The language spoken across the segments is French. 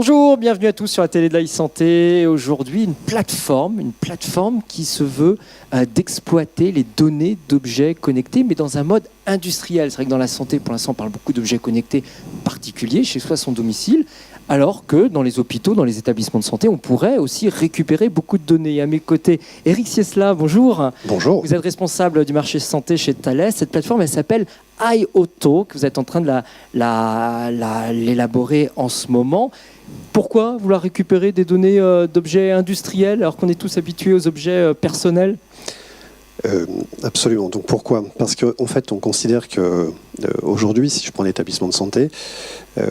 Bonjour, bienvenue à tous sur la télé de la e-santé. Aujourd'hui, une plateforme qui se veut d'exploiter les données d'objets connectés, mais dans un mode industriel. C'est vrai que dans la santé, pour l'instant, on parle beaucoup d'objets connectés particuliers chez soi, son domicile, alors que dans les hôpitaux, dans les établissements de santé, on pourrait aussi récupérer beaucoup de données. À mes côtés, Eric Siesla, bonjour. Bonjour. Vous êtes responsable du marché santé chez Thales. Cette plateforme, elle s'appelle iAuto, que vous êtes en train de l'élaborer en ce moment. Pourquoi vouloir récupérer des données d'objets industriels alors qu'on est tous habitués aux objets personnels ? Absolument. Donc pourquoi ? Parce qu'en fait, on considère que aujourd'hui, si je prends l'établissement de santé,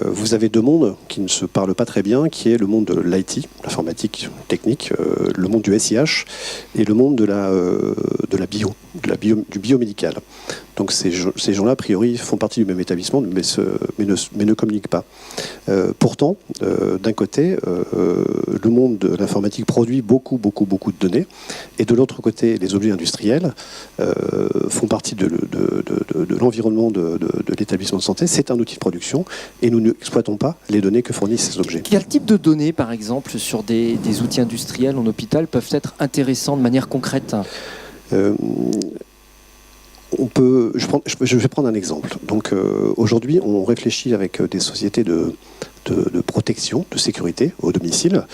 vous avez deux mondes qui ne se parlent pas très bien, qui est le monde de l'IT, l'informatique technique, le monde du SIH et le monde du biomédical. Donc ces gens-là, a priori, font partie du même établissement, mais ne communiquent pas. Pourtant, d'un côté, le monde de l'informatique produit beaucoup de données, et de l'autre côté, les objets industriels font partie de l'environnement de l'établissement de santé. C'est un outil de production, et nous n'exploitons pas les données que fournissent ces objets. Quel type de données, par exemple, sur des outils industriels en hôpital peuvent être intéressants de manière concrète ? Je vais prendre un exemple. Donc aujourd'hui, on réfléchit avec des sociétés de protection, de sécurité au domicile,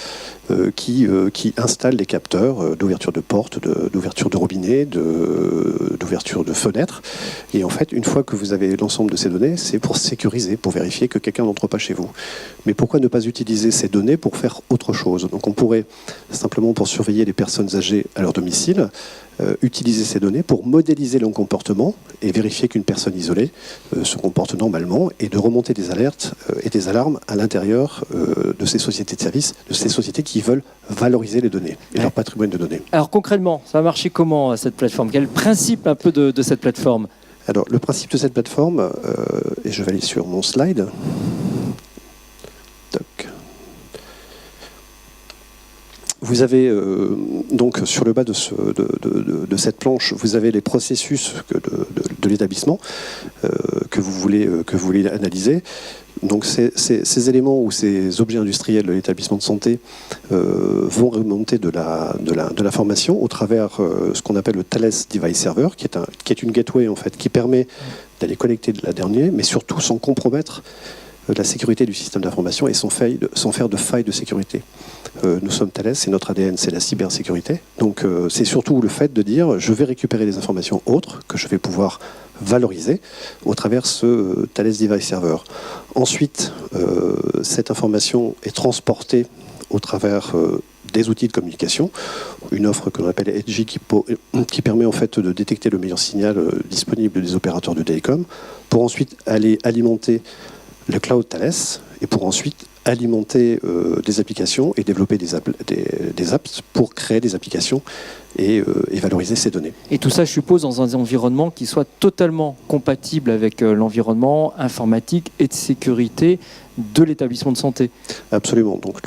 qui installent des capteurs d'ouverture de portes, d'ouverture de robinets, d'ouverture de fenêtres. Et en fait, une fois que vous avez l'ensemble de ces données, c'est pour sécuriser, pour vérifier que quelqu'un n'entre pas chez vous. Mais pourquoi ne pas utiliser ces données pour faire autre chose ? Donc on pourrait, simplement pour surveiller les personnes âgées à leur domicile, utiliser ces données pour modéliser leur comportement et vérifier qu'une personne isolée se comporte normalement, et de remonter des alertes et des alarmes à l'intérieur de ces sociétés de services, de ces sociétés qui veulent valoriser les données et leur patrimoine de données. Alors concrètement, ça va marcher comment cette plateforme ? Quel est le principe un peu de cette plateforme ? Alors le principe de cette plateforme, et je vais aller sur mon slide. Toc. Vous avez donc sur le bas de cette planche, vous avez les processus de l'établissement que vous voulez analyser. Donc ces éléments ou ces objets industriels de l'établissement de santé vont remonter de l'information au travers ce qu'on appelle le Thales Device Server, qui est une gateway en fait, qui permet d'aller connecter de la dernière, mais surtout sans compromettre la sécurité du système d'information et sans faire de faille de sécurité. Nous sommes Thales, et notre ADN, c'est la cybersécurité. Donc c'est surtout le fait de dire, je vais récupérer des informations autres que je vais pouvoir valoriser au travers ce Thales Device Server. Ensuite, cette information est transportée au travers des outils de communication, une offre que l'on appelle Edgy qui permet en fait de détecter le meilleur signal disponible des opérateurs de télécom, pour ensuite aller alimenter le cloud Thales, et pour ensuite alimenter des applications et développer des apps pour créer des applications et valoriser ces données. Et tout ça, je suppose, dans un environnement qui soit totalement compatible avec l'environnement informatique et de sécurité de l'établissement de santé. Absolument. Donc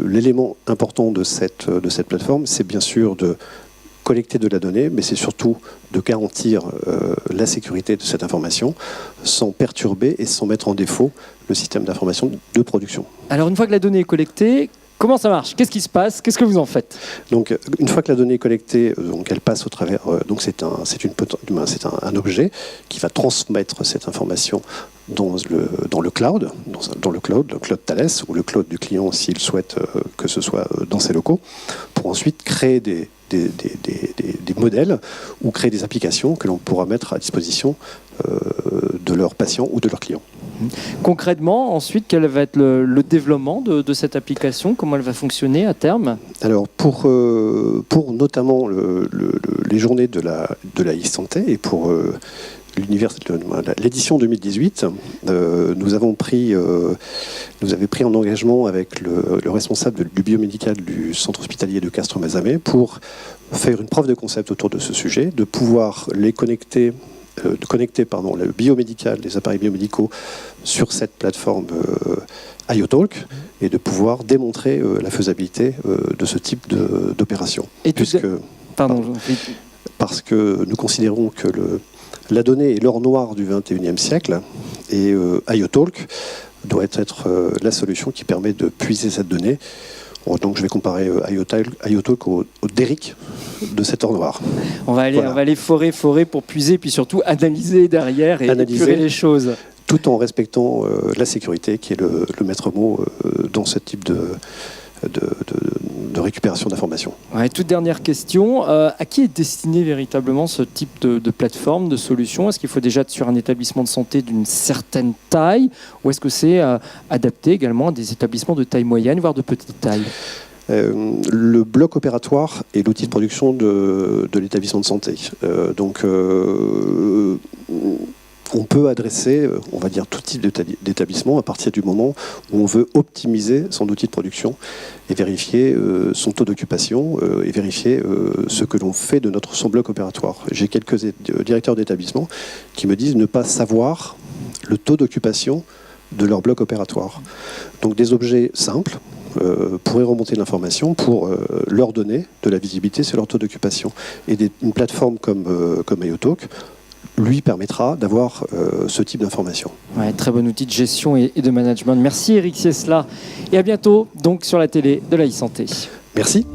l'élément important de cette plateforme, c'est bien sûr de collecter de la donnée, mais c'est surtout de garantir la sécurité de cette information sans perturber et sans mettre en défaut le système d'information de production. Alors une fois que la donnée est collectée, comment ça marche ? Qu'est-ce qui se passe ? Qu'est-ce que vous en faites ? Donc une fois que la donnée est collectée, donc elle passe au travers. Donc c'est un objet qui va transmettre cette information dans le cloud, le cloud Thales ou le cloud du client s'il souhaite que ce soit dans ses locaux, pour ensuite créer des modèles ou créer des applications que l'on pourra mettre à disposition de leurs patients ou de leurs clients. Concrètement, ensuite, quel va être le développement de cette application ? Comment elle va fonctionner à terme ? Alors, pour notamment les journées de la e-santé et pour l'édition 2018, nous avons pris un engagement avec le responsable du biomédical du centre hospitalier de Castres-Mazamet pour faire une preuve de concept autour de ce sujet, de pouvoir connecter le biomédical, les appareils biomédicaux sur cette plateforme iAutotalk, et de pouvoir démontrer la faisabilité de ce type d'opération. Parce que nous considérons que la donnée est l'or noir du XXIe siècle, et iAutotalk doit être la solution qui permet de puiser cette donnée. Donc je vais comparer IoTalk au Derrick de cet or noir. On va aller forêt pour puiser, puis surtout analyser derrière et épurer les choses. Tout en respectant la sécurité qui est le maître mot dans ce type de récupération d'informations. Ouais, toute dernière question, à qui est destiné véritablement ce type de plateforme, de solution? Est-ce qu'il faut déjà être sur un établissement de santé d'une certaine taille, ou est-ce que c'est adapté également à des établissements de taille moyenne, voire de petite taille? Le bloc opératoire est l'outil de production de l'établissement de santé. On peut adresser, on va dire, tout type d'établissement à partir du moment où on veut optimiser son outil de production et vérifier son taux d'occupation et vérifier ce que l'on fait de son bloc opératoire. J'ai quelques directeurs d'établissement qui me disent ne pas savoir le taux d'occupation de leur bloc opératoire. Donc des objets simples pourraient remonter l'information pour leur donner de la visibilité sur leur taux d'occupation. Et une plateforme comme IoTalk lui permettra d'avoir ce type d'information. Ouais, très bon outil de gestion et de management. Merci Eric Siesla et à bientôt donc sur la télé de la e-santé. Merci.